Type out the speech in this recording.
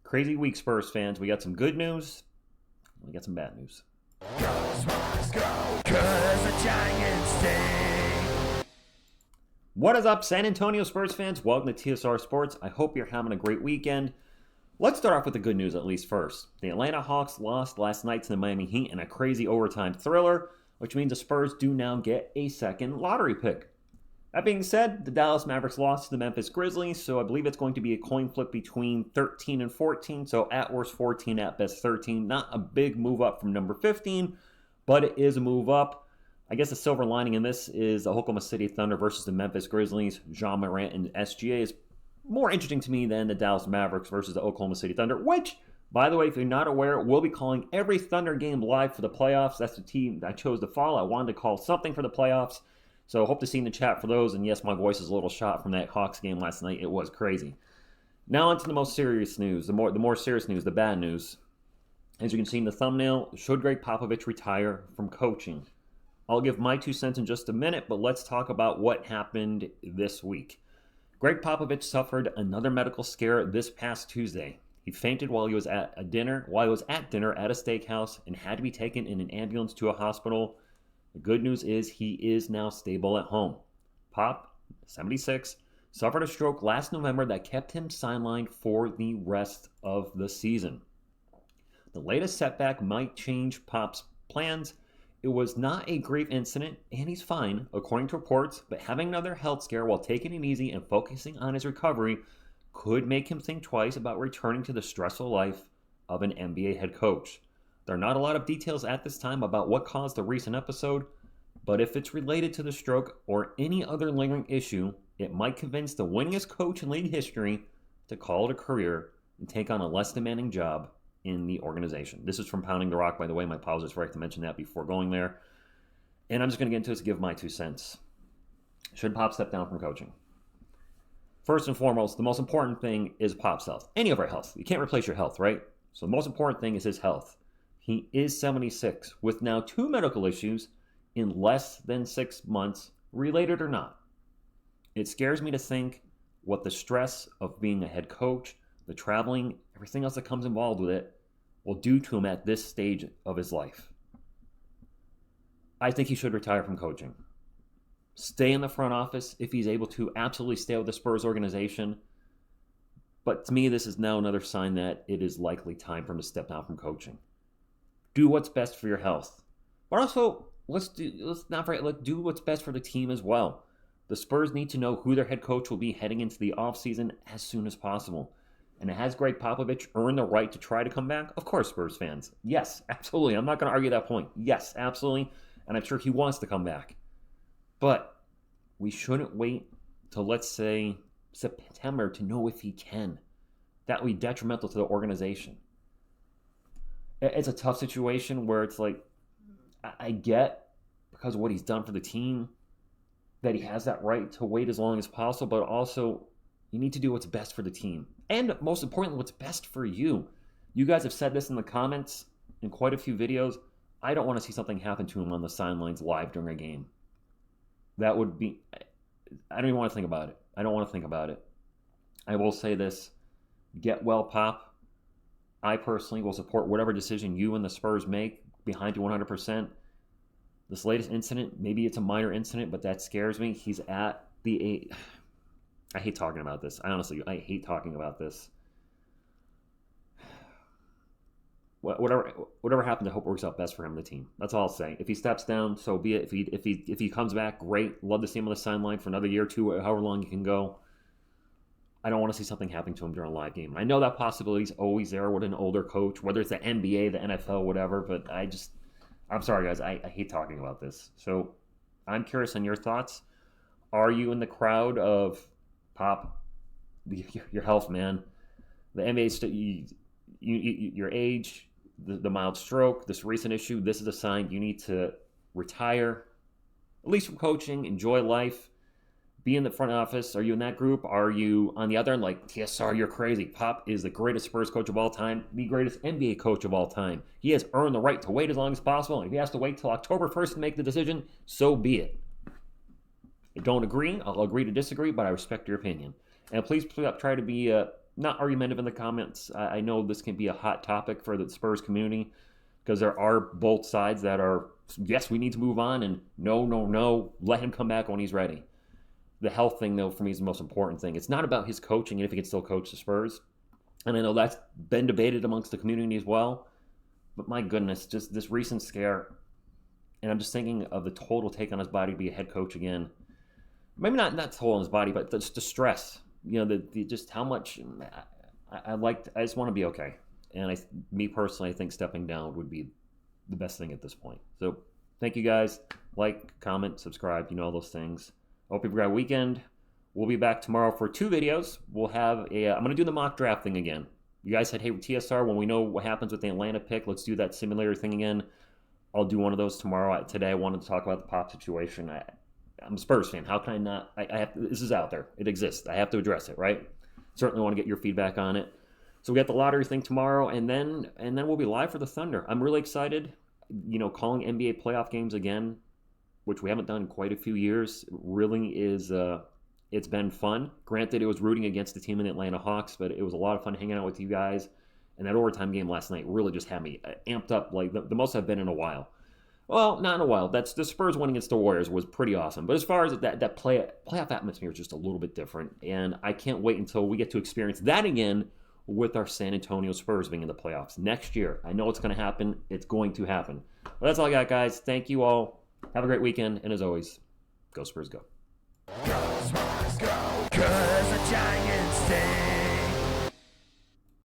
Crazy week, Spurs fans. We got some good news. We got some bad news. Go, Spurs, go, 'cause the Giants stay. What is up, San Antonio Spurs fans? Welcome to TSR Sports. I hope you're having a great weekend. Let's start off with the good news at least first. The Atlanta Hawks lost last night to the Miami Heat in a crazy overtime thriller, which means the Spurs do now get a second lottery pick. That being said, the Dallas Mavericks lost to the Memphis Grizzlies, so I believe it's going to be a coin flip between 13 and 14, so at worst 14, at best 13. Not a big move up from number 15, but it is a move up. I guess the silver lining in this is the Oklahoma City Thunder versus the Memphis Grizzlies. John Morant and SGA is more interesting to me than the Dallas Mavericks versus the Oklahoma City Thunder, which, by the way, if you're not aware, we'll be calling every Thunder game live for the playoffs. That's the team I chose to follow. I wanted to call something for the playoffs. So hope to see you in the chat for those. And yes, my voice is a little shot from that Hawks game last night. It was crazy. Now on to the most serious news, the more serious news, the bad news. As you can see in the thumbnail, should Gregg Popovich retire from coaching? I'll give my 2 cents in just a minute, but let's talk about what happened this week. Gregg Popovich suffered another medical scare this past Tuesday. He fainted while he was at dinner at a steakhouse and had to be taken in an ambulance to a hospital. The good news is he is now stable at home. Pop, 76, suffered a stroke last November that kept him sidelined for the rest of the season. The latest setback might change Pop's plans. It was not a grave incident, and he's fine, according to reports, but having another health scare while taking it easy and focusing on his recovery could make him think twice about returning to the stressful life of an NBA head coach. There are not a lot of details at this time about what caused the recent episode, but if it's related to the stroke or any other lingering issue, it might convince the winningest coach in league history to call it a career and take on a less demanding job in the organization. This is from Pounding the Rock, by the way. My apologies for I to mention that before going there. And I'm just going to get into this to give my 2 cents. Should Pop step down from coaching? First and foremost, the most important thing is Pop's health. Any of our health. You can't replace your health, right? So the most important thing is his health. He is 76 with now 2 medical issues in less than 6 months, related or not. It scares me to think what the stress of being a head coach, the traveling, everything else that comes involved with it, will do to him at this stage of his life. I think he should retire from coaching. Stay in the front office if he's able to, absolutely stay with the Spurs organization. But to me, this is now another sign that it is likely time for him to step down from coaching. Do what's best for your health. But also, let's do what's best for the team as well. The Spurs need to know who their head coach will be heading into the offseason as soon as possible. And has Gregg Popovich earned the right to try to come back? Of course, Spurs fans. Yes, absolutely. I'm not going to argue that point. Yes, absolutely. And I'm sure he wants to come back. But we shouldn't wait till, let's say, September to know if he can. That would be detrimental to the organization. It's a tough situation where it's like, I get, because of what he's done for the team, that he has that right to wait as long as possible, but also you need to do what's best for the team. And most importantly, what's best for you. You guys have said this in the comments in quite a few videos. I don't want to see something happen to him on the sidelines live during a game. That would be, I don't even want to think about it. I don't want to think about it. I will say this, get well, Pop. I personally will support whatever decision you and the Spurs make, behind you 100%. This latest incident, maybe it's a minor incident, but that scares me. He's at the age. I hate talking about this. I hate talking about this. Whatever happens, I hope it works out best for him and the team. That's all I'll say. If he steps down, so be it. If he comes back, great. Love to see him on the sideline for another year or two, however long he can go. I don't want to see something happening to him during a live game. I know that possibility is always there with an older coach, whether it's the NBA, the NFL, whatever, but I'm sorry, guys. I hate talking about this. So I'm curious on your thoughts. Are you in the crowd of Pop, your health, man? The NBA, your age, the mild stroke, this recent issue, this is a sign you need to retire, at least from coaching, enjoy life. Be in the front office. Are you in that group? Are you on the other end like, TSR, you're crazy. Pop is the greatest Spurs coach of all time, the greatest NBA coach of all time. He has earned the right to wait as long as possible. And if he has to wait till October 1st to make the decision, so be it. I don't agree. I'll agree to disagree, but I respect your opinion. And please try to be not argumentative in the comments. I know this can be a hot topic for the Spurs community because there are both sides that are, yes, we need to move on, and no, let him come back when he's ready. The health thing, though, for me is the most important thing. It's not about his coaching and if he can still coach the Spurs. And I know that's been debated amongst the community as well. But my goodness, just this recent scare, and I'm just thinking of the total take on his body to be a head coach again. Maybe not total on his body, but the stress. Just how much I just want to be okay. And me personally, I think stepping down would be the best thing at this point. So thank you guys. Like, comment, subscribe, all those things. I hope you've got a weekend. We'll be back tomorrow for 2 videos. We'll have I'm going to do the mock draft thing again. You guys said, hey, TSR, when we know what happens with the Atlanta pick, let's do that simulator thing again. I'll do one of those tomorrow. Today I wanted to talk about the Pop situation. I'm a Spurs fan. How can I not? This is out there. It exists. I have to address it, right? Certainly want to get your feedback on it. So we got the lottery thing tomorrow, and then we'll be live for the Thunder. I'm really excited. Calling NBA playoff games again, which we haven't done in quite a few years, really is. It's been fun. Granted, it was rooting against the team in the Atlanta Hawks, but it was a lot of fun hanging out with you guys. And that overtime game last night really just had me amped up, like the most I've been in a while. Well, not in a while. That's the Spurs winning against the Warriors was pretty awesome. But as far as that playoff atmosphere is just a little bit different. And I can't wait until we get to experience that again with our San Antonio Spurs being in the playoffs next year. I know it's going to happen. It's going to happen. But that's all I got, guys. Thank you all. Have a great weekend. And as always, go Spurs, go.